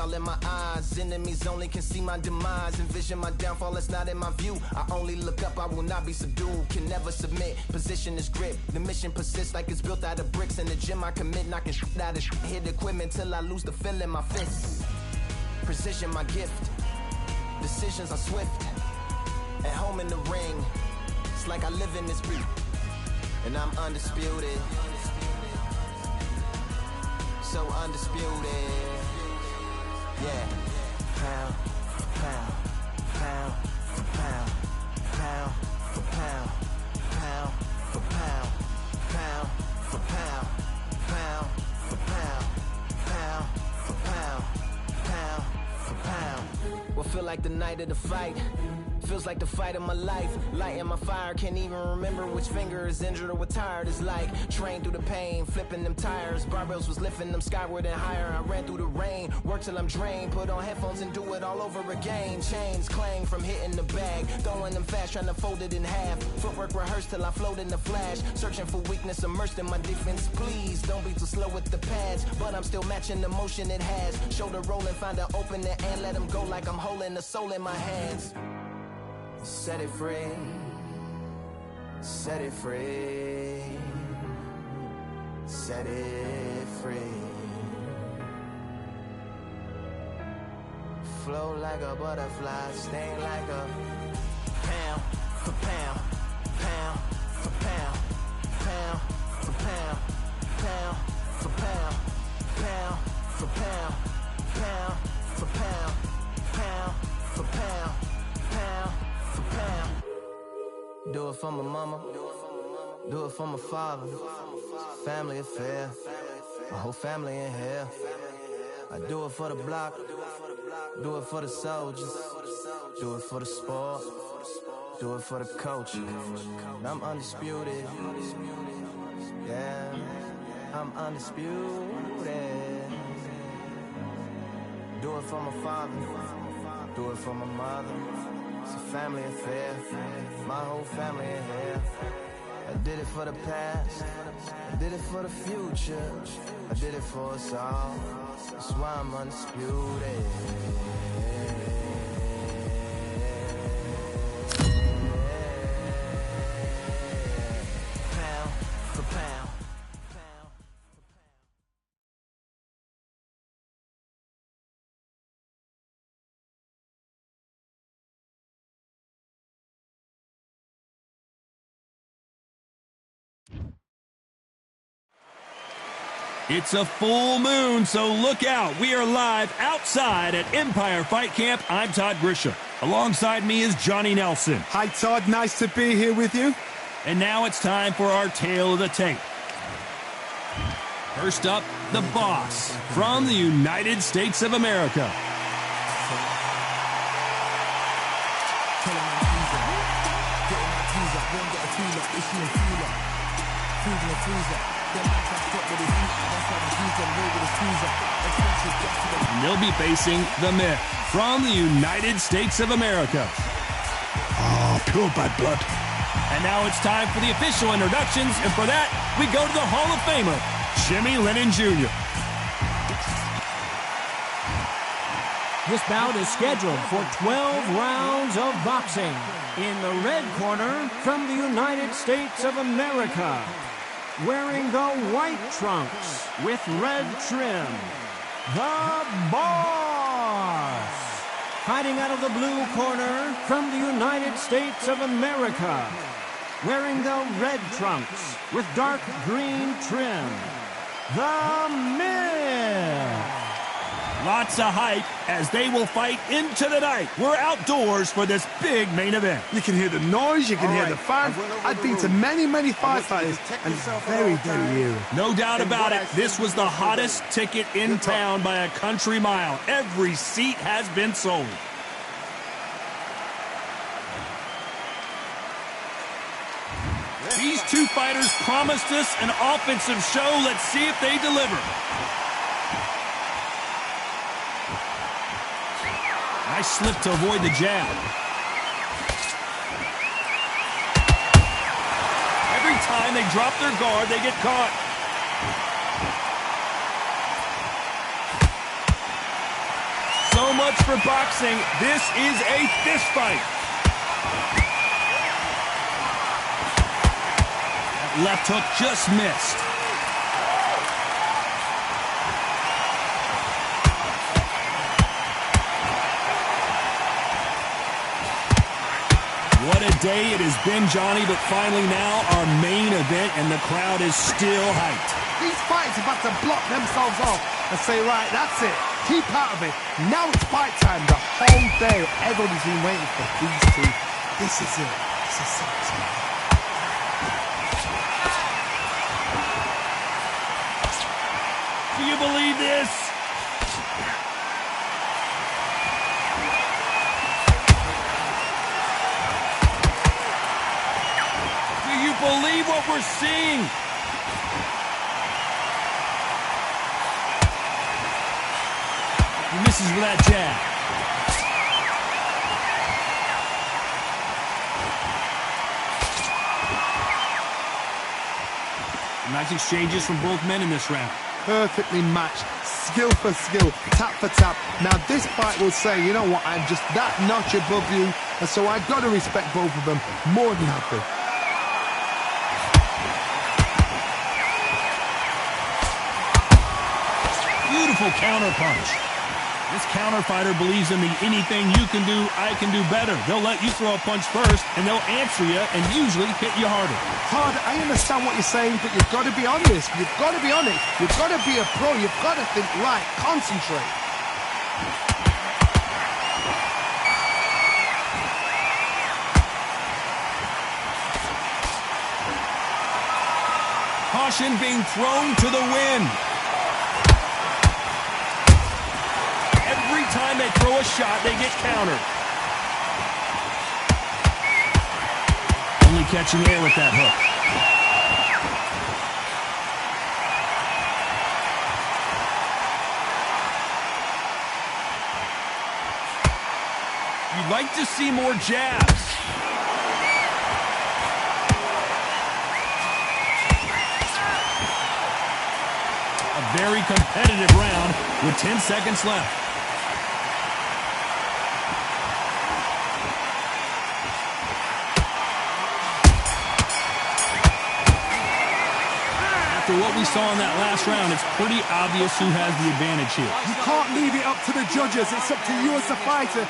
all in my eyes. Enemies only can see my demise. Envision my downfall, it's not in my view. I only look up, I will not be subdued. Can never submit, position is grip. The mission persists like it's built out of bricks. In the gym I commit, knocking shit out of shit. Hit equipment till I lose the feel in my fists. Precision my gift. Decisions are swift. At home in the ring, it's like I live in this beat. And I'm undisputed. So undisputed. Yeah. Pound for pound, pound for pound, pound for pound, pound for pound, pound for pound, pound for pound, pound for pound, pound for pound. What feel like the night of the fight? Feels like the fight of my life. Lighting my fire, can't even remember which finger is injured or what tired is like. Trained through the pain, flipping them tires. Barbells was lifting them skyward and higher. I ran through the rain, worked till I'm drained. Put on headphones and do it all over again. Chains clang from hitting the bag. Throwing them fast, trying to fold it in half. Footwork rehearsed till I float in the flash. Searching for weakness, immersed in my defense. Please, don't be too slow with the pads. But I'm still matching the motion it has. Shoulder rolling, find an opening and let them go like I'm holding the soul in my hands. Set it free, set it free, set it free. Flow like a butterfly, sting like a pound for pound, pound for pound, pound for pound, pound for pound, pound for pound, pound for pound, pound for pound, pound. Do it for my mama, do it for my father. Family affair, my whole family in here. I do it for the block, do it for the soldiers, do it for the sport, do it for the coach. I'm undisputed, yeah, I'm undisputed. Do it for my father, do it for my mother. It's a family affair, my whole family in here. I did it for the past, I did it for the future, I did it for us all. That's why I'm undisputed. Pound for pound. It's a full moon, so look out. We are live outside at Empire Fight Camp. I'm Todd Grisham. Alongside me is Johnny Nelson. Hi, Todd. Nice to be here with you. And now it's time for our Tale of the Tape. First up, the boss from the United States of America. And they'll be facing the Myth from the United States of America. Oh, pure bad blood. And now it's time for the official introductions, and for that, we go to the Hall of Famer, Jimmy Lennon Jr. This bout is scheduled for 12 rounds of boxing. In the red corner, from the United States of America, wearing the white trunks with red trim, the Boss. Fighting out of the blue corner, from the United States of America, wearing the red trunks with dark green trim, the Myth. Lots of hype as they will fight into the night. We're outdoors for this big main event. You can hear the noise, you can hear the fans. I've been to many, many fights like this, and it's very, very eerie. No doubt about it, this was the hottest ticket in town by a country mile. Every seat has been sold. These two fighters promised us an offensive show. Let's see if they deliver. Nice slip to avoid the jab. Every time they drop their guard, they get caught. much for boxing. This is a fist fight. That left hook just missed. What a day it has been, Johnny, but finally now our main event, and the crowd is still hyped. These fighters are about to block themselves off and say, right, that's it. Keep out of it. Now it's fight time. The whole day, everybody's been waiting for these two. This is it. This is it. Do you believe this? Do you believe what we're seeing? He misses with that jab. Nice exchanges from both men in this round. Perfectly matched, skill for skill, tap for tap. Now this fight will say, you know what, I'm just that notch above you, and so I've got to respect both of them more than happy. Beautiful counter punch. This counter fighter believes in the anything you can do, I can do better. They'll let you throw a punch first, and they'll answer you and usually hit you harder. Todd, I understand what you're saying, but you've got to be honest. You've got to be honest. You've got to be a pro. You've got to think right. Concentrate. Caution being thrown to the wind. Every time they throw a shot, they get countered. Only catching air with that hook. You'd like to see more jabs. A very competitive round with 10 seconds left. After what we saw in that last round, it's pretty obvious who has the advantage here. You can't leave it up to the judges. It's up to you as the fighter.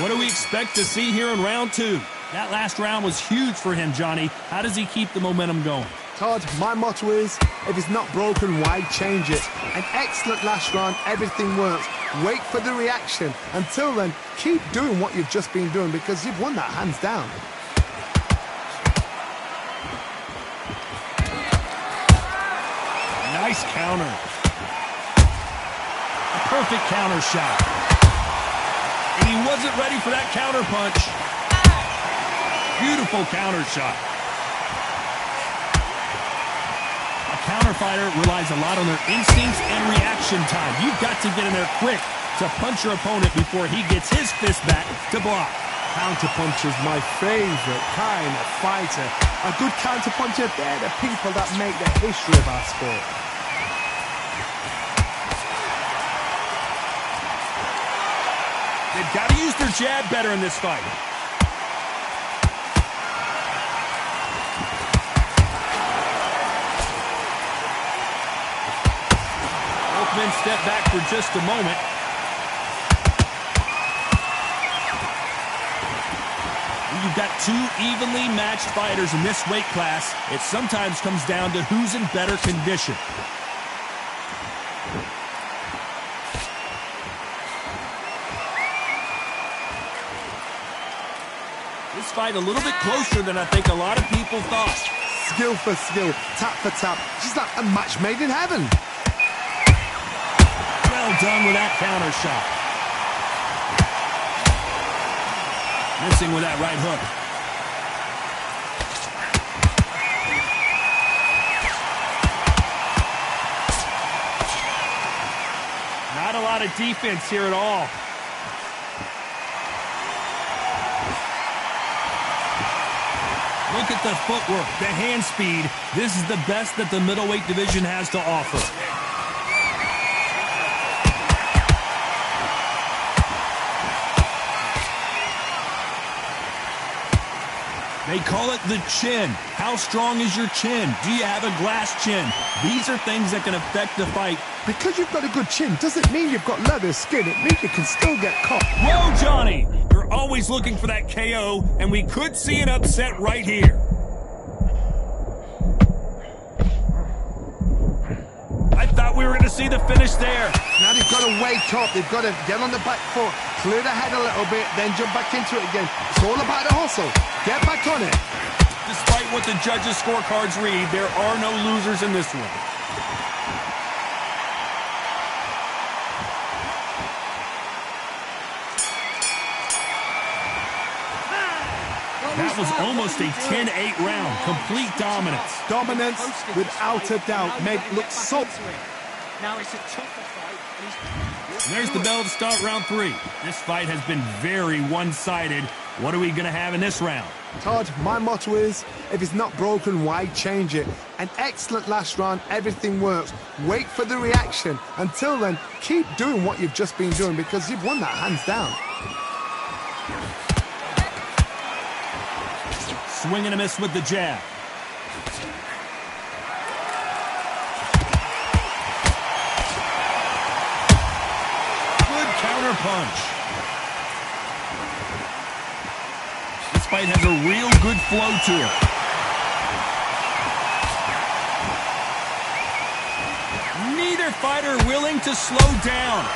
What do we expect to see here in round two? That last round was huge for him, Johnny. How does he keep the momentum going? Todd, my motto is, if it's not broken, why change it? An excellent last round, everything works. Wait for the reaction. Until then, keep doing what you've just been doing because you've won that hands down. Nice counter. A perfect counter shot. And he wasn't ready for that counter punch. Beautiful counter shot. A counter fighter relies a lot on their instincts and reaction time. You've got to get in there quick to punch your opponent before he gets his fist back to block. Counterpuncher is my favorite kind of fighter. A good counterpuncher, they're the people that make the history of our sport. They've got to use their jab better in this fight. Both men step back for just a moment. When you've got two evenly matched fighters in this weight class, it sometimes comes down to who's in better condition. This fight a little bit closer than I think a lot of people thought. Skill for skill, tap for tap. She's like a match made in heaven. Well done with that counter shot. Missing with that right hook. Not a lot of defense here at all. Look at the footwork, the hand speed. This is the best that the middleweight division has to offer. They call it the chin. How strong is your chin? Do you have a glass chin? These are things that can affect the fight. Because you've got a good chin doesn't mean you've got leather skin. It means you can still get caught. Whoa, Johnny! You're always looking for that KO, and we could see an upset right here. I thought we were going to see the finish there. Now they've got to wake up. They've got to get on the back foot, clear the head a little bit, then jump back into it again. It's all about the hustle. Get back on it. Despite what the judges' scorecards read, there are no losers in this one. That was almost a 10-8 round. Complete dominance. Dominance, without a doubt, made look so... Now it's a tougher fight. There's the bell to start round 3. This fight has been very one-sided. What are we going to have in this round? Todd, my motto is, if it's not broken, why change it? An excellent last round, everything works. Wait for the reaction. Until then, keep doing what you've just been doing because you've won that hands down. Swing and a miss with the jab. Good counter punch. This fight has a real good flow to it. Neither fighter willing to slow down.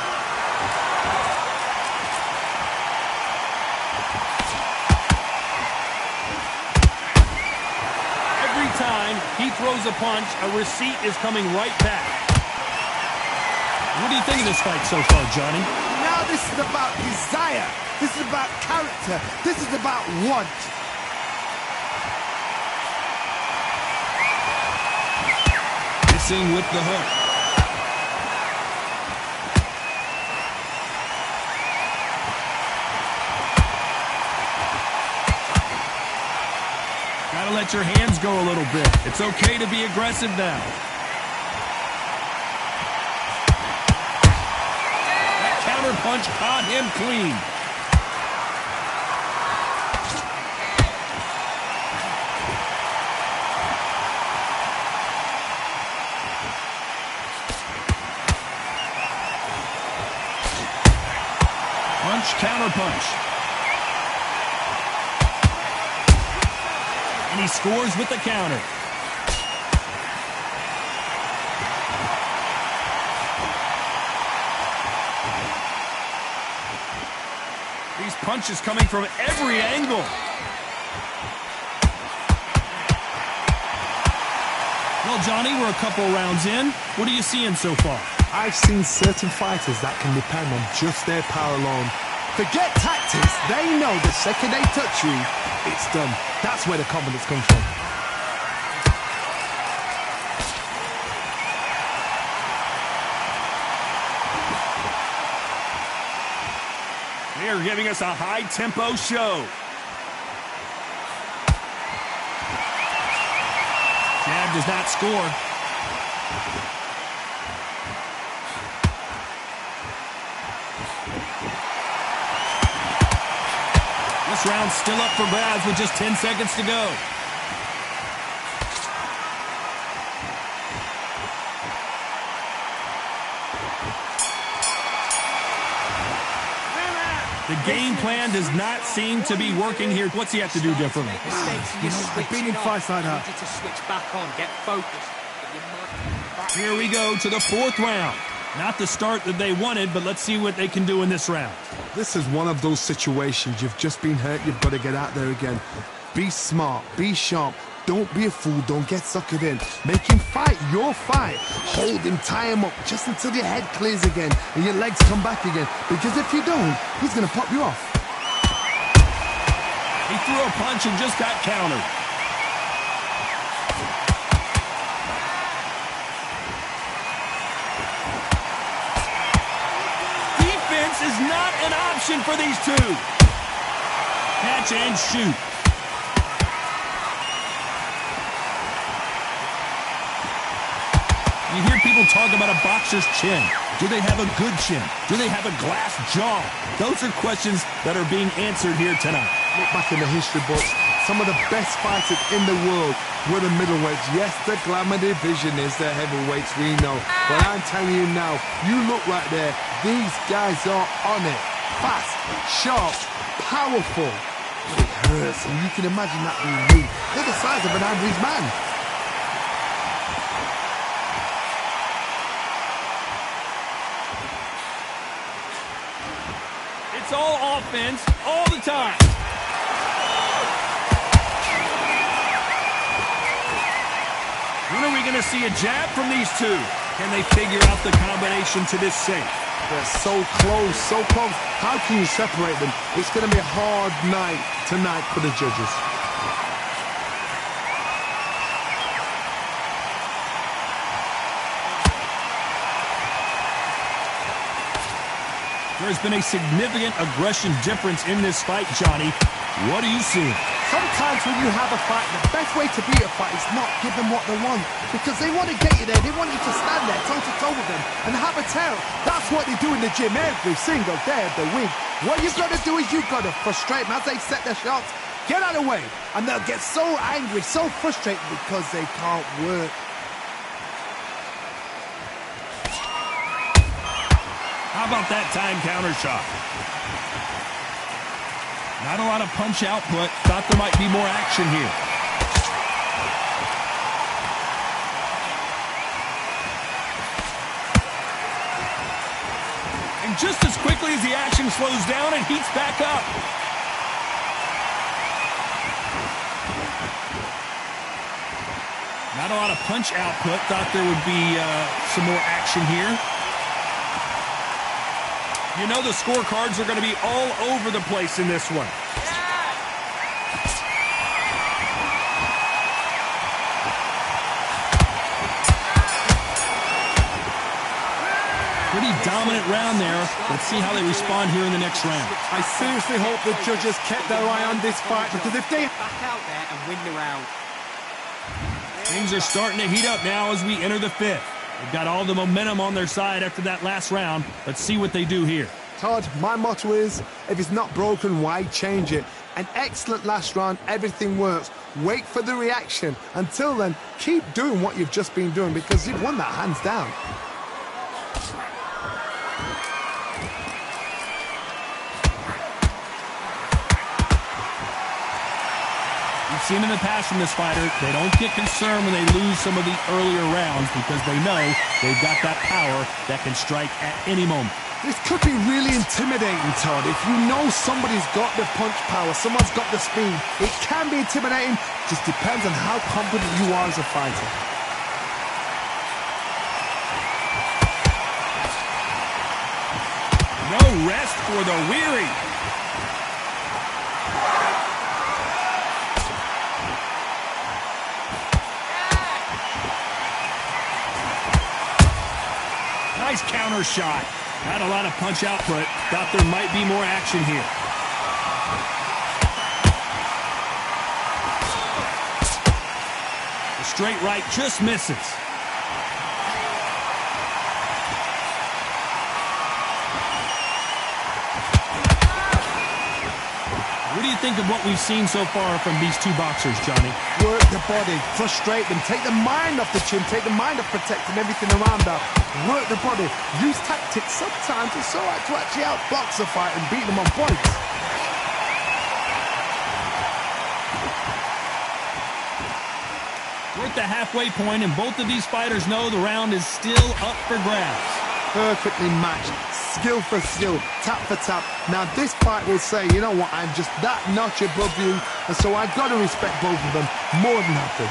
Time he throws a punch, a receipt is coming right back. What do you think of this fight so far, Johnny? Now this is about desire. This is about character. This is about want. Missing with the hook. Gotta let your hands go a little bit. It's okay to be aggressive now. That counter punch caught him clean. Punch, counter punch. And he scores with the counter. These punches coming from every angle. Well, Johnny, we're a couple rounds in. What are you seeing so far? I've seen certain fighters that can depend on just their power alone. Forget tactics. They know the second they touch you, it's done. That's where the confidence comes from. They are giving us a high-tempo show. Jab does not score. This round's still up for grabs with just 10 seconds to go. The game plan does not seem to be working here. What's he have to do differently? I've been in fights like that. To switch back on, get focused. Here we go to the 4th round. Not the start that they wanted, but let's see what they can do in this round. This is one of those situations. You've just been hurt. You've got to get out there again. Be smart. Be sharp. Don't be a fool. Don't get suckered in. Make him fight your fight. Hold him, tie him up just until your head clears again and your legs come back again. Because if you don't, he's going to pop you off. He threw a punch and just got countered. Defense is not an option for these two. Catch and shoot. You hear people talk about a boxer's chin. Do they have a good chin? Do they have a glass jaw? Those are questions that are being answered here tonight. Look back in the history books. some of the best fighters in the world were the middleweights. Yes, the glamour division is the heavyweights, we know. But I'm telling you now, you look right there, these guys are on it. Fast, sharp, powerful. It hurts, and you can imagine that being me. They're the size of an average man. It's all offense, all the time. When are we going to see a jab from these two? Can they figure out the combination to this safe? They're so close, so close. How can you separate them? It's going to be a hard night tonight for the judges. There's been a significant aggression difference in this fight, Johnny. What are you seeing? Sometimes when you have a fight, the best way to beat a fight is not give them what they want. Because they want to get you there. They want you to stand there toe-to-toe with them and have a tear. That's what they do in the gym every single day of the week. What you've got to do is you've got to frustrate them as they set their shots. Get out of the way. And they'll get so angry, so frustrated because they can't work. How about that time counter shot? Not a lot of punch output. Thought there might be more action here. And just as quickly as the action slows down, it heats back up. Not a lot of punch output. Thought there would be some more action here. You know the scorecards are going to be all over the place in this one. Pretty dominant round there. Let's see how they respond here in the next round. I seriously hope the judges kept their eye on this fight, because if they Back out there and win the round. Things are starting to heat up now as we enter the fifth. They've got all the momentum on their side after that last round. Let's see what they do here. Todd, my motto is, if it's not broken, why change it? An excellent last round, everything works. Wait for the reaction. Until then, keep doing what you've just been doing, because you've won that hands down. We've seen in the past from this fighter, they don't get concerned when they lose some of the earlier rounds because they know they've got that power that can strike at any moment. This could be really intimidating, Todd. If you know somebody's got the punch power, someone's got the speed, it can be intimidating. Just depends on how confident you are as a fighter. No rest for the weary. Nice counter shot. Not a lot of punch output. Thought there might be more action here. The straight right just misses. What do you think of what we've seen so far from these two boxers, Johnny? Work the body, frustrate them, take the mind off the chin, take the mind off protecting everything around that. Work the body, use tactics. Sometimes it's so hard to actually outbox a fight and beat them on points. We're at the halfway point, and both of these fighters know the round is still up for grabs. Perfectly matched, skill for skill, tap for tap. Now this fight will say, you know what, I'm just that notch above you, and so I've got to respect both of them more than happy.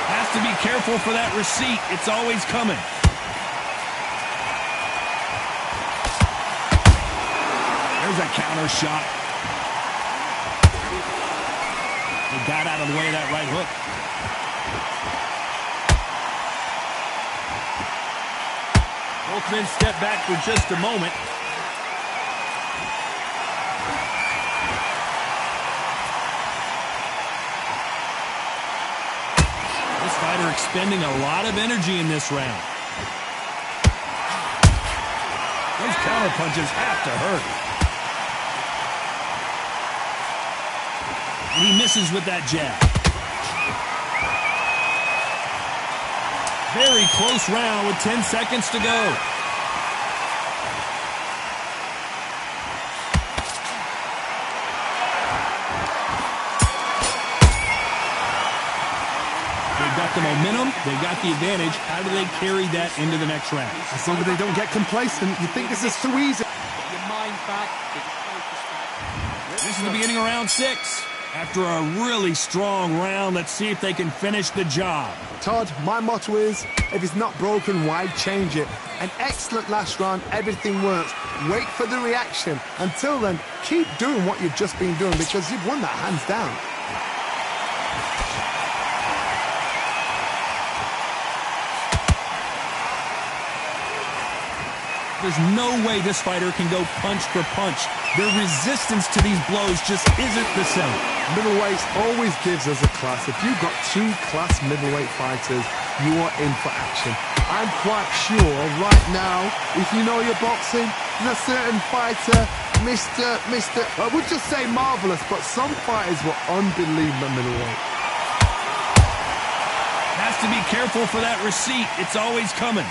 Has to be careful for that receipt. It's always coming. There's a counter shot. He got out of the way of that right hook. Both men step back for just a moment. This fighter expending a lot of energy in this round. Those counter punches have to hurt. And he misses with that jab. Very close round with 10 seconds to go. They've got the momentum. They've got the advantage. How do they carry that into the next round? As long as they don't get complacent, you think this is too easy. Your mind back, get your focus back. This is the beginning of round 6. After a really strong round, let's see if they can finish the job. Todd, my motto is, if it's not broken, why change it? An excellent last round, everything works. Wait for the reaction. Until then, keep doing what you've just been doing because you've won that hands down. There's no way this fighter can go punch for punch. Their resistance to these blows just isn't the same. Middleweights always gives us a class. If you've got 2 class middleweight fighters, you are in for action. I'm quite sure right now, if you know your boxing, there's a certain fighter, I would just say marvelous, but some fighters were unbelievable middleweight. Has to be careful for that receipt. It's always coming.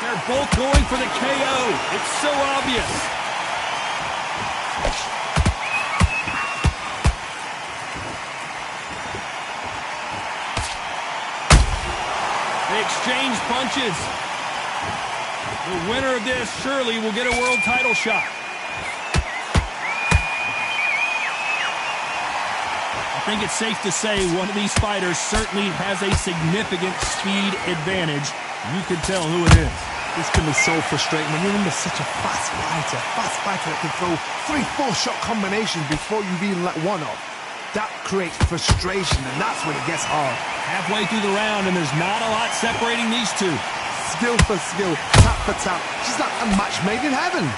They're both going for the KO. It's so obvious. They exchange punches. The winner of this surely will get a world title shot. I think it's safe to say one of these fighters certainly has a significant speed advantage. You can tell who it is. This can be so frustrating when you're under such a fast fighter that can throw 3-4 shot combinations before you've even let one off. That creates frustration, and that's when it gets hard. Halfway through the round, and there's not a lot separating these two. Skill for skill, tap for tap. Just like a match made in heaven.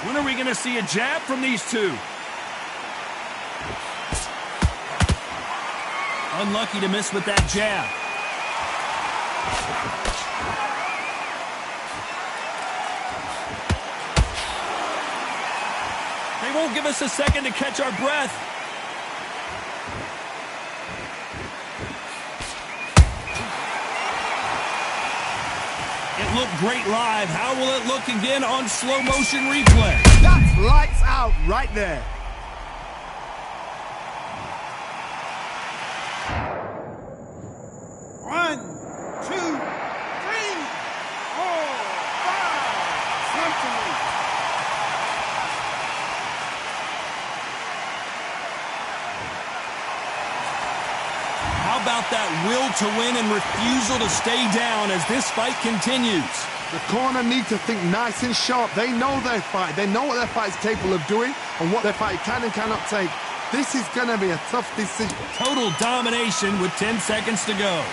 When are we going to see a jab from these two? Unlucky to miss with that jab. They won't give us a second to catch our breath. It looked great live. How will it look again on slow motion replay? That's lights out right there. How about that will to win and refusal to stay down as this fight continues? The corner need to think nice and sharp. They know their fight. They know what their fight is capable of doing and what their fight can and cannot take. This is going to be a tough decision. Total domination with 10 seconds to go.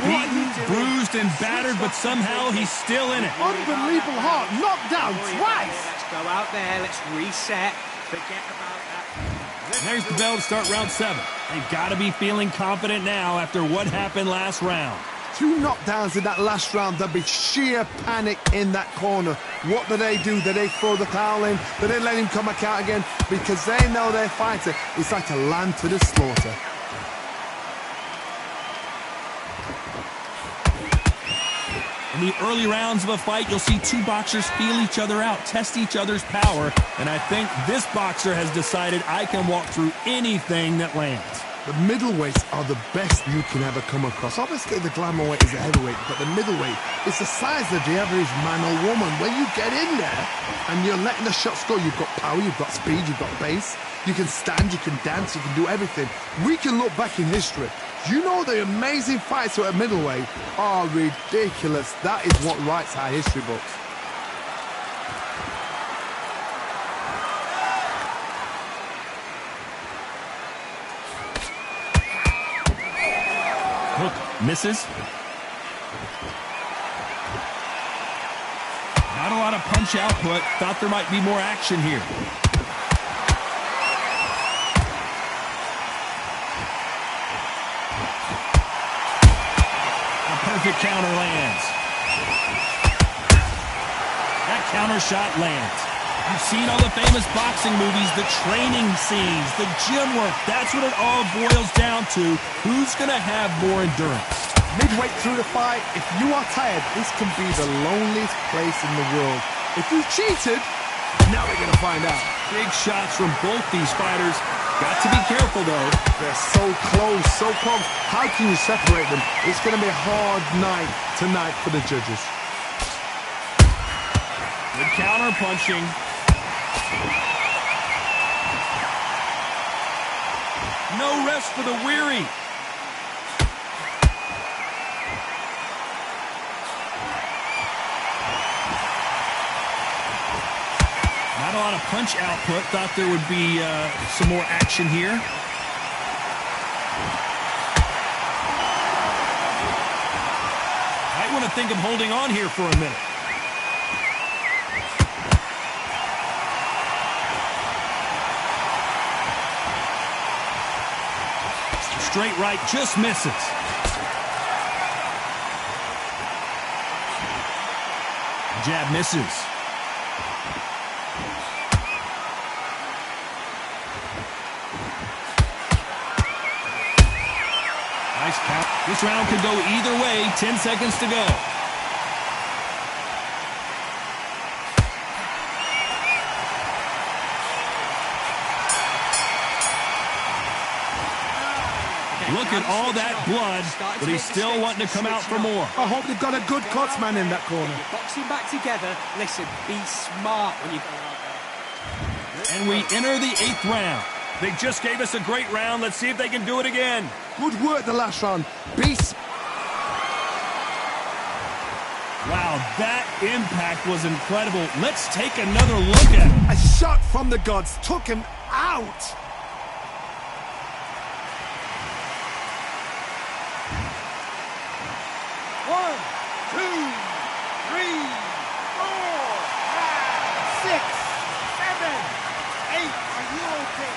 Beaten, bruised, and battered, but somehow he's still in it. Unbelievable heart, knocked down twice. Let's go out there, let's reset, forget about that. There's the bell to start round 7. They've got to be feeling confident now after what happened last round. 2 knockdowns in that last round. There'll be sheer panic in that corner. What do? Do they throw the towel in? Do they let him come back out again? Because they know their fighter is like a lamb to the slaughter. In the early rounds of a fight, you'll see 2 boxers feel each other out, test each other's power, and I think this boxer has decided I can walk through anything that lands. The middleweights are the best you can ever come across. Obviously, the glamour weight is a heavyweight, but the middleweight is the size of the average man or woman. When you get in there and you're letting the shots go, you've got power, you've got speed, you've got pace. You can stand, you can dance, you can do everything. We can look back in history. You know the amazing fights at middleweight are ridiculous. That is what writes our history books. Hook misses. Not a punch output. Thought there might be more action here. A perfect counter lands. That counter shot lands. You've seen all the famous boxing movies, the training scenes, the gym work. That's what it all boils down to. Who's going to have more endurance? Midway through the fight, if you are tired, this can be the loneliest place in the world. If you cheated, now we're going to find out. Big shots from both these fighters. Got to be careful, though. They're so close, so close. How can you separate them? It's going to be a hard night tonight for the judges. Good counter punching. No rest for the weary. Not a lot of punch output. Thought there would be some more action here. Might want to think of holding on here for a minute. Straight right just misses. Jab misses. Nice count. This round could go either way. 10 seconds to go. Look at all that blood, but he's still wanting to come out for more. I hope they've got a good cutsman in that corner. Boxing back together. Listen, be smart when you go out there. And we enter the 8th round. They just gave us a great round. Let's see if they can do it again. Good work the last round. Beast. Wow, that impact was incredible. Let's take another look at it. A shot from the gods took him out. One, two, three, 4, 5, 6, 7, 8. Are you okay?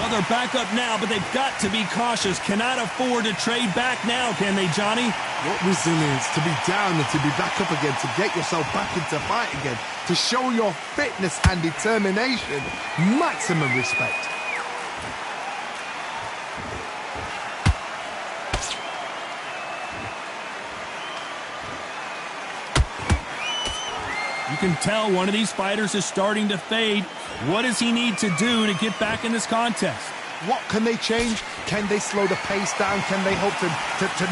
Well, they're back up now, but they've got to be cautious. Cannot afford to trade back now, can they, Johnny? What resilience to be down and to be back up again, to get yourself back into fight again, to show your fitness and determination. Maximum respect. You can tell one of these fighters is starting to fade. What does he need to do to get back in this contest? What can they change? Can they slow the pace down? Can they hope to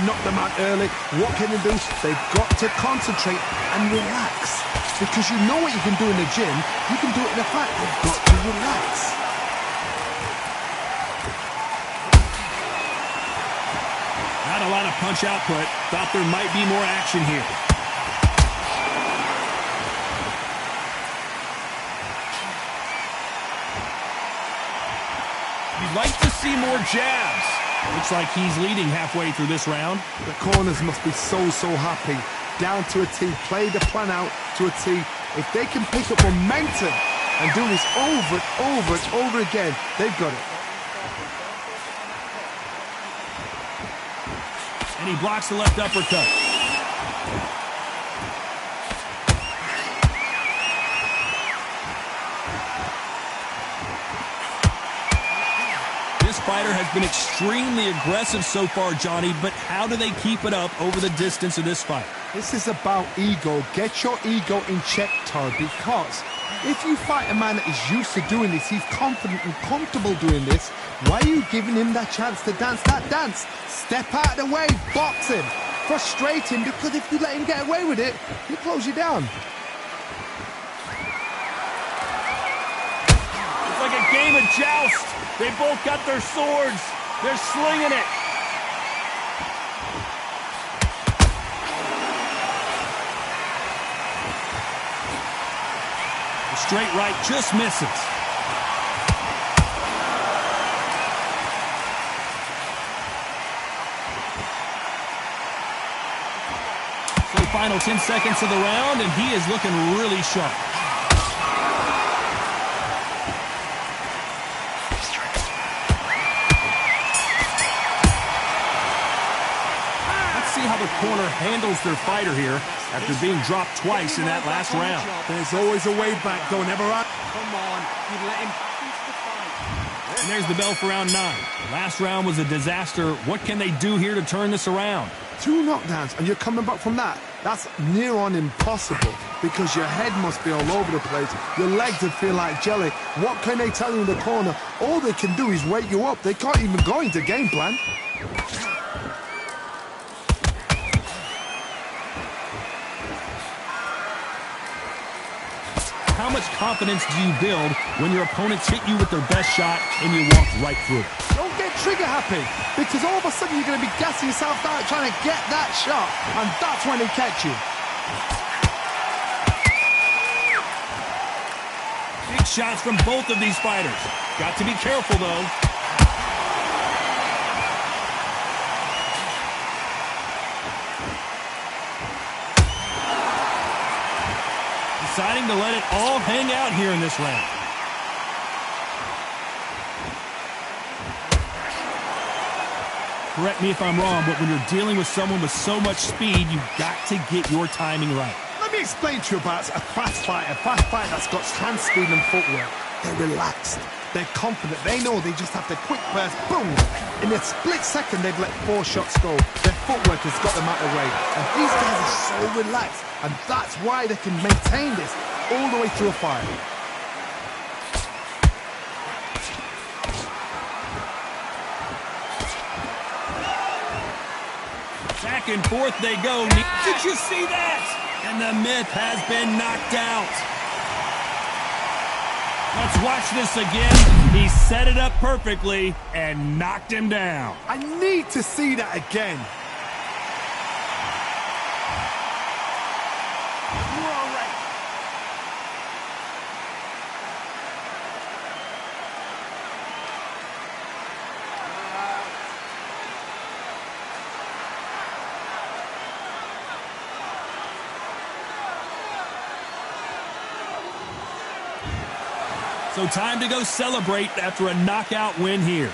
knock them out early? What can they do? They've got to concentrate and relax. Because you know what you can do in the gym, you can do it in a fight. You've got to relax. Not a lot of punch output. Thought there might be more action here. You'd like to see more jabs. Looks like he's leading halfway through this round. The corners must be so happy. Down to a T. Play the plan out to a T. If they can pick up momentum and do this over and over and over again, they've got it. And he blocks the left uppercut. This fighter has been extremely aggressive so far, Johnny, but how do they keep it up over the distance of this fight? This is about ego. Get your ego in check, Todd, because if you fight a man that is used to doing this, he's confident and comfortable doing this, why are you giving him that chance to dance that dance? Step out of the way, box him, frustrate him, because if you let him get away with it, he'll close you down. It's like a game of joust. They both got their swords. They're slinging it. The straight right just misses. final 10 seconds of the round, and he is looking really sharp. Let's see how the corner handles their fighter here after being dropped twice in that last round. There's always a way back, don't ever run. Come on, you let him into the fight. And there's the bell for round 9. The last round was a disaster. What can they do here to turn this around? 2 knockdowns and you're coming back from that. That's near on impossible because your head must be all over the place. Your legs would feel like jelly. What can they tell you in the corner? All they can do is wake you up. They can't even go into game plan. How much confidence do you build when your opponents hit you with their best shot and you walk right through it? Don't get trigger happy because all of a sudden you're going to be gassing yourself out trying to get that shot, and that's when they catch you. Big shots from both of these fighters. Got to be careful, though. Deciding to let it all hang out here in this round. Correct me if I'm wrong, but when you're dealing with someone with so much speed, you've got to get your timing right. Let me explain to you about a fast fighter that's got hand speed and footwork. They're relaxed. They're confident. They know they just have to quick burst, boom. In a split second, they've let 4 shots go. Their footwork has got them out of the way. And these guys are so relaxed. And that's why they can maintain this all the way through a fight. Back and forth they go. Did you see that? And the myth has been knocked out. Let's watch this again. He set it up perfectly and knocked him down. I need to see that again. So time to go celebrate after a knockout win here.